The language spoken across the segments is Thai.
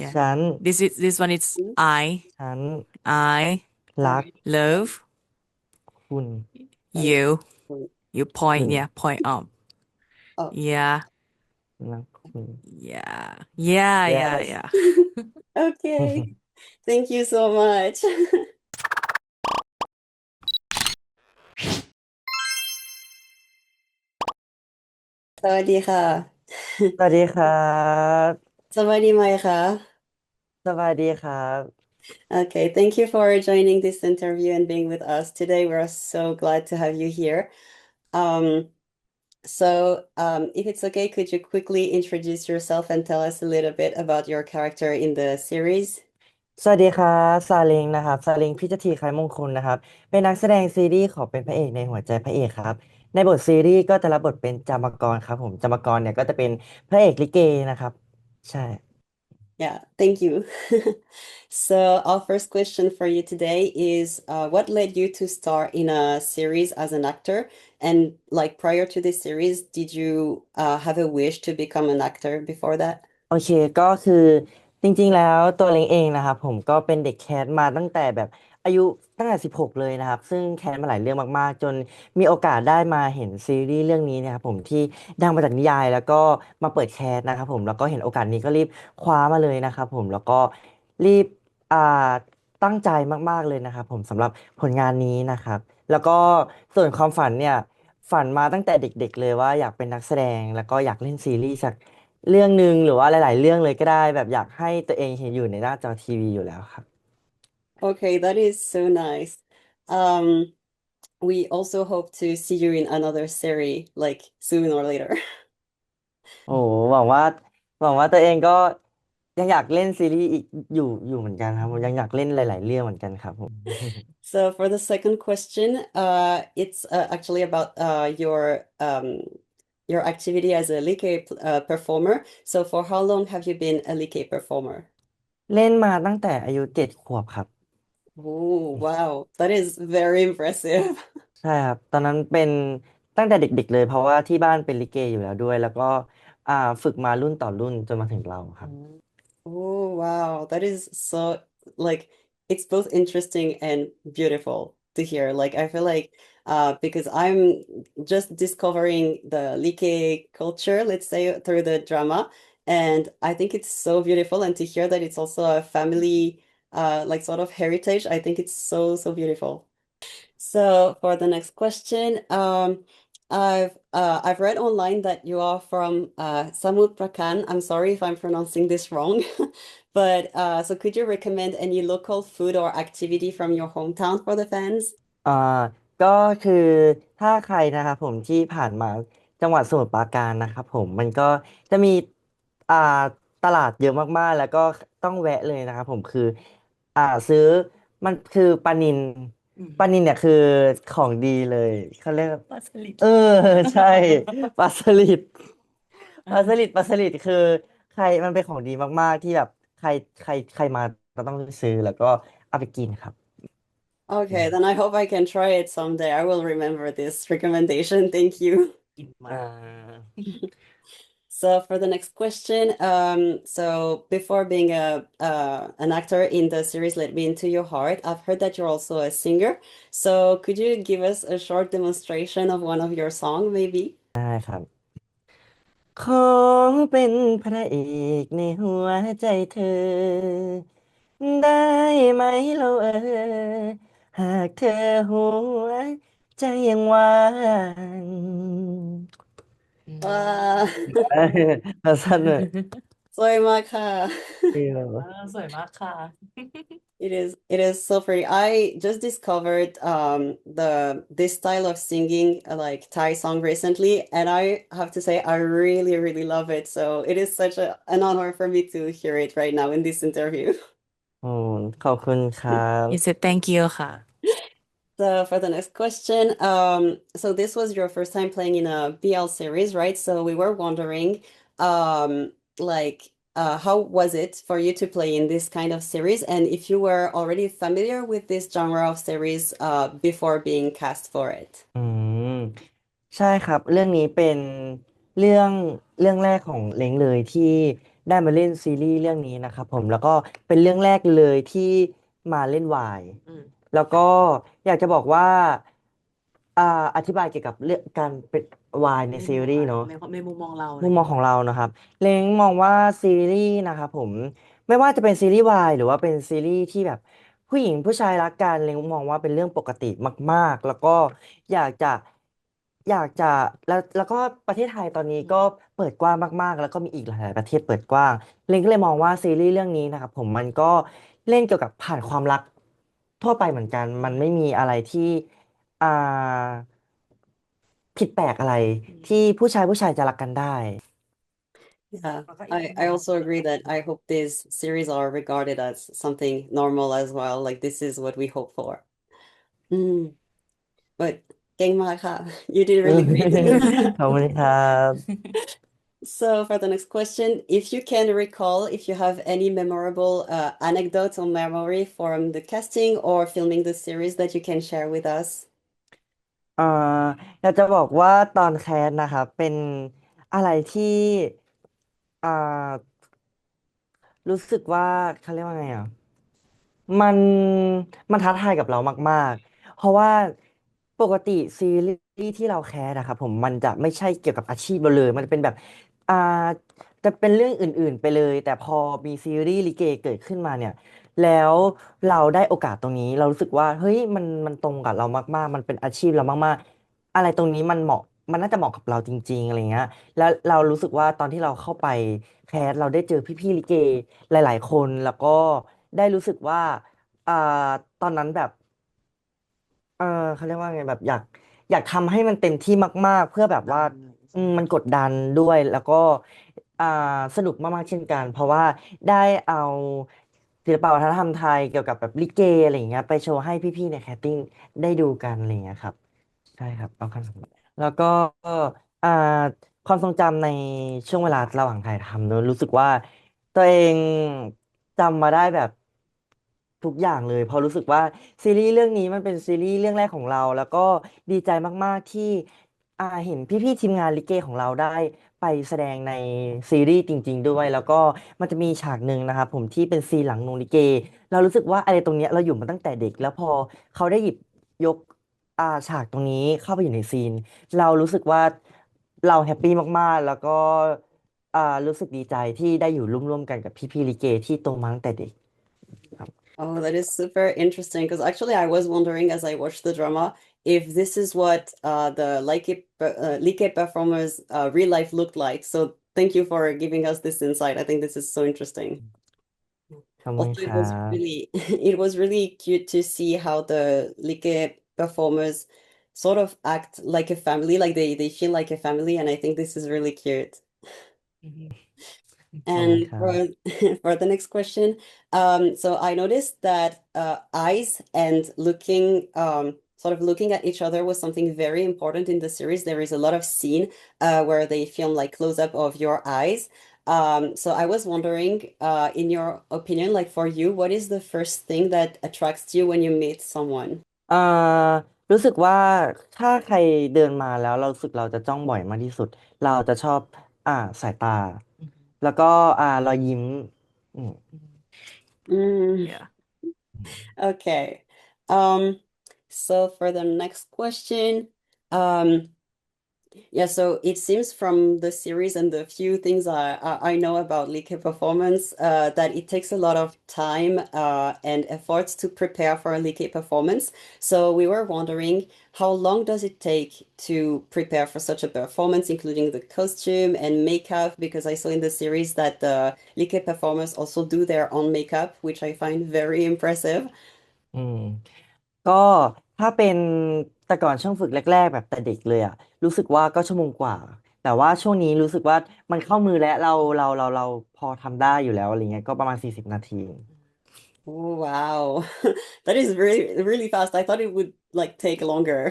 Yeah. ฉัน This one is I ฉัน I รัก love คุณ you. You คุ point, ณ yeah, point up. Oh, Yeah. รักคุณ Yeah. Yeah, yeah, yes yeah. okay. Thank you so much. สวัสดีค่ะ สวัสดีครับสบายดีไหมคะ สวัสดีครับ Okay, thank you for joining this interview and being with us today. We're so glad to have you here. Um, if it's okay, could you quickly introduce yourself and tell us a little bit about your character in the series? สวัสดีครับซาเล้งนะครับซาเล้งพิจทีไคล้มงคลนะครับเป็นนักแสดงซีรีส์ขอเป็นพระเอกในหัวใจพระเอกครับในบทซีรีส์ก็จะรับบทเป็นจามกรครับผมจามกรเนี่ยก็จะเป็นพระเอกลิเกนะครับใช่ Yeah, thank you. So our first question for you today is what led you to star in a series as an actor? And like prior to this series, did you have a wish to become an actor before that? โอเคก็คือจริงๆแล้วตัวเล้งเองนะครับผมก็เป็นเด็กแคสมาตั้งแต่แบบอายุตั้งแต่16เลยนะครับซึ่งแคสมาหลายเรื่องมากๆจนมีโอกาสได้มาเห็นซีรีส์เรื่องนี้นะครับผมที่ดังมาจากนิยายแล้วก็มาเปิดแคสนะครับผมแล้วก็เห็นโอกาสนี้ก็รีบคว้ามาเลยนะครับผมแล้วก็รีบอ่าตั้งใจมากๆเลยนะครับผมสำหรับผลงานนี้นะครับแล้วก็ส่วนความฝันเนี่ยฝันมาตั้งแต่เด็กๆเลยว่าอยากเป็นนักแสดงแล้วก็อยากเล่นซีรีส์สัก เรื่องหนึ่งหรือว่าหลายๆเรื่องเลยก็ได้แบบอยากให้ตัวเองเห็นอยู่ในหน้าจอทีวีอยู่แล้วครับ Okay, that is so nice. Um, we also hope to see you in another series like soon or later. โอ้โหหวังว่าตัวเองก็ยังอยากเล่นซีรีส์อีกอยู่เหมือนกันครับผมยังอยากเล่นหลายๆเรื่องเหมือนกันครับผม So for the second question, it's actually about your activity as a Like performer. So for how long have you been a Like performer? เล่นมาตั้งแต่อายุ7 ขวบครับ Oh, wow, that is very impressive. ใช่ครับตอนนั้นเป็นตั้งแต่เด็กๆเลยเพราะว่าที่บ้านเป็นลิเกอยู่แล้วด้วยแล้วก็อ่าฝึกมารุ่นต่อรุ่นจนมาถึงเราครับ Oh, wow. That is so like it's both interesting and beautiful to hear. Like I feel like because I'm just discovering the Like culture, let's say through the drama, and I think it's so beautiful and to hear that it's also a family like sort of heritage, I think it's so so beautiful. So for the next question, I've read online that you are from Samut Prakan. I'm sorry if I'm pronouncing this wrong, but so could you recommend any local food or activity from your hometown for the fans? อ่าก็คือถ้าใครนะครับผมที่ผ่านมาจังหวัดสมุทรปราการนะครับผมมันก็จะมีอ่าตลาดเยอะมากๆแล้วก็ต้องแวะเลยนะครับผมคือซื้อมันคือปลานิลเนี่ยคือของดีเลยเขาเรียกว่าปลาสลิดเออใช่ปลาสลิดปลาสลิดคือใครมันเป็นของดีมากๆที่แบบใครมาเราต้องซื้อแล้วก็เอาไปกินครับ Okay, then I hope I can try it someday. I will remember this recommendation. Thank you. กินมาอ่า So for the next question, so before being a an actor in the series Let Me Into Your Heart, I've heard that you're also a singer. So could you give us a short demonstration of one of your song, maybe? ได้ครับขอเป็นพระเอกในหัวใจเธอได้ไหมเราหากเธอหัวใจยังว่าง อืม Uh, เออเราสั้นเลย sorry, Maka. เออ่าอสวยมากค่ะ It is so pretty. I just discovered the this style of singing like Thai song recently, and I have to say I really really love it. So it is such an honor for me to hear it right now in this interview. โอ้ขอบคุณครับ You said thank you ค่ะ So for the next question, so this was your first time playing in a BL series, right? So we were wondering, like, how was it for you to play in this kind of series, and if you were already familiar with this genre of series, before being cast for it? อืมใช่ครับเรื่องนี้เป็นเรื่องเรื่องแรกของเล้งเลยที่ ได้มาเล่นซีรีส์เรื่องนี้นะครับผมแล้วก็เป็นเรื่องแรกเลยที่มาเล่นวายอืมแล้วก็อยากจะบอกว่าอ่าอธิบายเกี่ยวกับเรื่องการเป็นวายในในซีรีส์เนาะ ในมุมมองเราอะไรมุมมองเงี้ยของเรานะครับเล้งมองว่าซีรีส์นะครับผมไม่ว่าจะเป็นซีรีส์วายหรือว่าเป็นซีรีส์ที่แบบผู้หญิงผู้ชายรักกันเล้งมองว่าเป็นเรื่องปกติมากๆแล้วก็อยากจะอยากจะแล้วก็ประเทศไทยตอนนี้ก็อืมเปิดกว้างมากๆแล้วก็มีอีกหลายๆประเทศเปิดกว้างเล้งก็เลยมองว่าซีรีส์เรื่องนี้นะครับผมมันก็เล่นเกี่ยวกับผ่านความรักทั่วไปเหมือนกันอืมมันไม่มีอะไรที่อ่าผิดแปลกอะไรอืมที่ผู้ชายจะรักกันได้ Yeah, แล้วก็อีกมุมม I อง also agree that I hope these series are regarded as something normal as well. Like this is what we hope for. Mm, but เก่งมากค่ะ You did อืม really great. ขอบคุณครับ So for the next question, if you can recall, if you have any memorable anecdotes or memory from the casting or filming the series that you can share with us. อ่าอยากจะบอกว่าตอนแคสนะครับเป็นอะไรที่อ่ารู้สึกว่าเขาเรียกว่าไงอ่ะ มันมันท้าทายกับเรามากๆ เพราะว่าปกติซีรีส์ที่เราแคสนะครับผมมันจะไม่ใช่เกี่ยวกับอาชีพเราเลยมันจะเป็นแบบอ่าจะเป็นเรื่องอื่นๆไปเลยแต่พอมีซีรีส์ลิเกเกิดขึ้นมาเนี่ยแล้วเราได้โอกาสตรงนี้เรารู้สึกว่าเฮ้ยมันตรงกับเรามากๆมันเป็นอาชีพเรามากๆอะไรตรงนี้มันเหมาะมันน่าจะเหมาะกับเราจริงๆอะไรเงี้ยแล้วเรารู้สึกว่าตอนที่เราเข้าไปแคสเราได้เจอพี่ๆลิเกหลายๆคนแล้วก็ได้รู้สึกว่า อ่าตอนนั้นแบบเออเขาเรียกว่าไงแบบอยากทำให้มันเต็มที่มากๆเพื่อแบบว่าดันอะไรอย่างงี้ใช่ไหมมันกดดันด้วยแล้วก็อ่าสนุกมากๆเช่นกันเพราะว่าได้เอาศิลปวัฒนธรรมไทยเกี่ยวกับแบบลิเกอะไรอย่างเงี้ยไปโชว์ให้พี่ๆในแคสติ้งได้ดูกันอะไรอย่างเงี้ยครับใช่ครับเอากันแล้วก็อ่าความทรงจำในช่วงเวลาระหว่างถ่ายทำเนอะรู้สึกว่าตัวเองจำมาได้แบบ ทุกอย่างเลยเพราะรู้สึกว่าซีรีส์เรื่องนี้มันเป็นซีรีส์เรื่องแรกของเราแล้วก็ดีใจมากๆที่เห็นพี่ๆทีมงานลิเกของเราได้ไปแสดงในซีรีส์จริงๆด้วยแล้วก็มันจะมีฉากหนึ่งนะครับผมที่เป็นซีนหลังโรงลิเกเรารู้สึกว่าอะไรตรงเนี้ยเราอยู่มาตั้งแต่เด็กแล้วพอเขาได้หยิบยกฉากตรงนี้เข้าไปอยู่ในซีนเรารู้สึกว่าเราแฮปปี้มากๆแล้วก็รู้สึกดีใจที่ได้อยู่ร่วมๆกันกับพี่ๆลิเกที่โตมาตั้งแต่เด็กครับ Oh, that is super interesting because actually I was wondering as I watched the drama if this is what the Like performers real life looked like. So thank you for giving us this insight. I think this is so interesting. ขอบคุณ Also, ค it รั was บ really it was really cute to see how the Like performers sort of act like a family, like they feel like a family, and I think this is really cute. อืม ขอบคุณ And ครับ for for the next question, so I noticed that eyes and looking sort of looking at each other was something very important in the series. There is a lot of scene where they film like close up of your eyes. So I was wondering, in your opinion, like for you, what is the first thing that attracts you when you meet someone? เอ่อรู้สึกว่าถ้าใครเดินมาแล้วเรารู้สึกเราจะจ้องบ่อยมากที่สุดเราจะชอบสายตาอืมแล้วก็รอยยิ้มอืมอืม Mm, yeah okay. Um, so for the next question, um, yeah, so it seems from the series and the few things I know about Like performance that it takes a lot of time and efforts to prepare for a Like performance. So we were wondering how long does it take to prepare for such a performance, including the costume and makeup? Because I saw in the series that the Like performers also do their own makeup, which I find very impressive. อืมก็ถ้าเป็นแต่ก่อนช่วงฝึกแรกๆแบบแต่เด็กเลยรู้สึกว่าก็ชั่วโมงกว่าแต่ว่าช่วงนี้รู้สึกว่ามันเข้ามือแล้วเราพอทำได้อยู่แล้วอะไรเงี้ยก็ประมาณ40 นาที Oh, wow. That is really, really fast. I thought it would like take longer.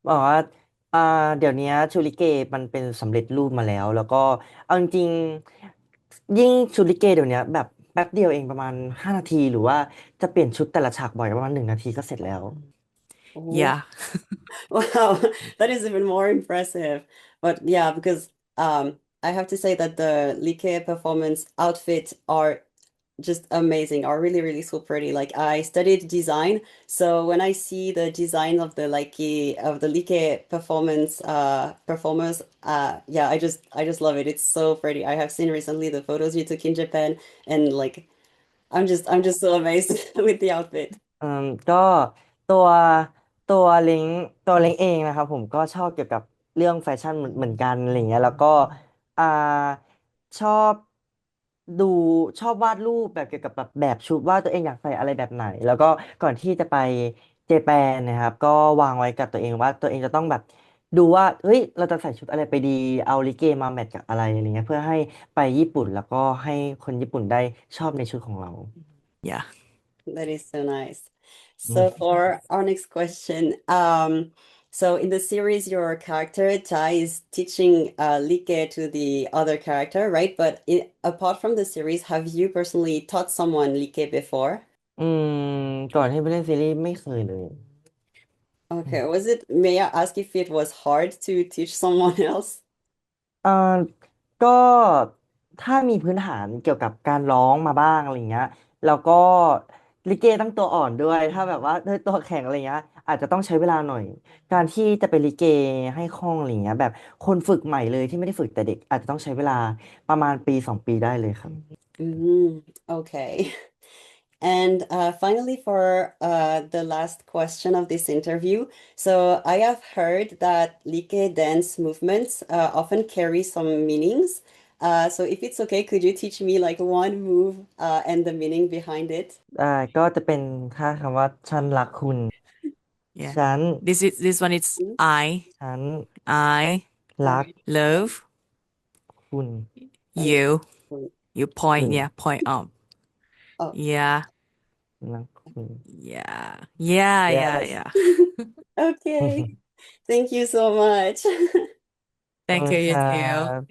บอกว่าอ่าเดี๋ยวนี้ชุดลิเกมันเป็นสำเร็จรูปมาแล้วแล้วก็เอาจริงๆยิ่งชุดลิเกเดี๋ยวนี้แบบแป๊บเดียวเองประมาณ5 นาทีหรือว่าจะเปลี่ยนชุดแต่ละฉากบ่อยประมาณ1 นาทีก็เสร็จแล้ว อืม Oh, yeah wow. That is even more impressive. But yeah, because I have to say that the Like performance outfits are just amazing, are really, really so pretty. Like I studied design, so when I see the design of the Like performance performers, yeah, I just love it. It's so pretty. I have seen recently the photos you took in Japan, and like I'm just so amazed with the outfit. ก็ตัวตัวเล้งตัวเล้งเองนะครับผมก็ชอบเกี่ยวกับเรื่องแฟชั่นเหมือนกันอะไรเงี้ยแล้วก็อ่าชอบดูชอบวาดรูปแบบเกี่ยวกับแบบชุดว่าตัวเองอยากใส่อะไรแบบไหนแล้วก็ก่อนที่จะไปเจแปนนะครับก็วางไว้กับตัวเองว่าตัวเองจะต้องแบบดูว่าเฮ้ยเราจะใส่ชุดอะไรไปดีเอาลิเกมาแมทกับอะไรอะไรเงี้ยเพื่อให้ไปญี่ปุ่นแล้วก็ให้คนญี่ปุ่นได้ชอบในชุดของเรา Yeah. That is so nice.อื So ม for our next question, so in the series, your character Tai is teaching Like to the other character, right? But apart from the series, have you personally taught someone Like before? อืมก่อนที่ไปเล่นซีรีส์ไม่เคยเลย Okay, may I ask if it was hard to teach someone else? เอ่อก็ถ้ามีพื้นฐานเกี่ยวกับการร้องมาบ้างอะไรเงี้ยแล้วก็ลิเกต้องตัวอ่อนด้วยถ้าแบบว่าด้วยตัวแข็งอะไรเงี้ยอาจจะต้องใช้เวลาหน่อยการที่จะเป็นลิเกให้คล่องอะไรเงี้ยแบบคนฝึกใหม่เลยที่ไม่ได้ฝึกแต่เด็กอาจจะต้องใช้เวลาประมาณปี2 ปีได้เลยครับ Okay. And finally, for the last question of this interview, so I have heard that Like dance movements often carry some meanings. So if it's okay, could you teach me like one move and the meaning behind it? ก็จะเป็นค่าคำว่าฉันรักคุณ Yeah. ฉัน This one is I ฉัน I รัก love คุณ you. Mm. You point, คุณ yeah, point up. Oh, Yeah. รักคุณ Yeah. Yeah, yeah, yes yeah. okay. Thank you so much. ขอบ Thank คุณ you, ค you รั too. บ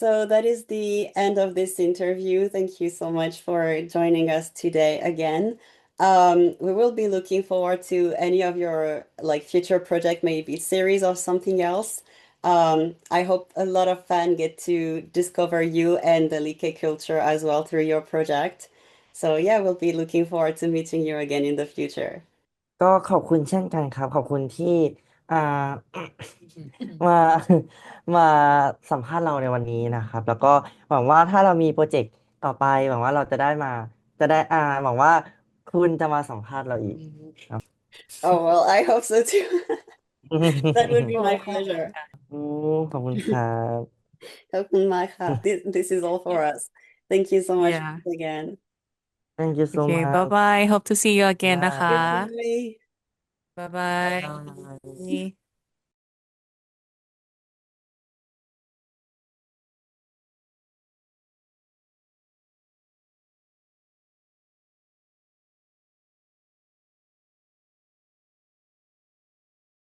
So that is the end of this interview. Thank you so much for joining us today again. We will be looking forward to any of your like future project, maybe series or something else. I hope a lot of fans get to discover you and the Like culture as well through your project. So yeah, we'll be looking forward to meeting you again in the future. ก็ขอบคุณเช่นกันครับขอบคุณที่อ่า มามาสัมภาษณ์เราในวันนี้นะครับแล้วก็หวังว่าถ้าเรามีโปรเจกต์ต่อไปหวังว่าเราจะได้มาจะได้หวังว่าคุณจะมาสัมภาษณ์เราอีกครับ Oh, well, I hope so too. That would be โอ้ my ขอบคุณ pleasure. ค่ะ อืมขอบคุณครับ This is all for us. Thank you so much Yeah. once again. thank you so Okay, much bye-bye. Hope to see you again นะคะ bye Goodbye. Bye-bye. bye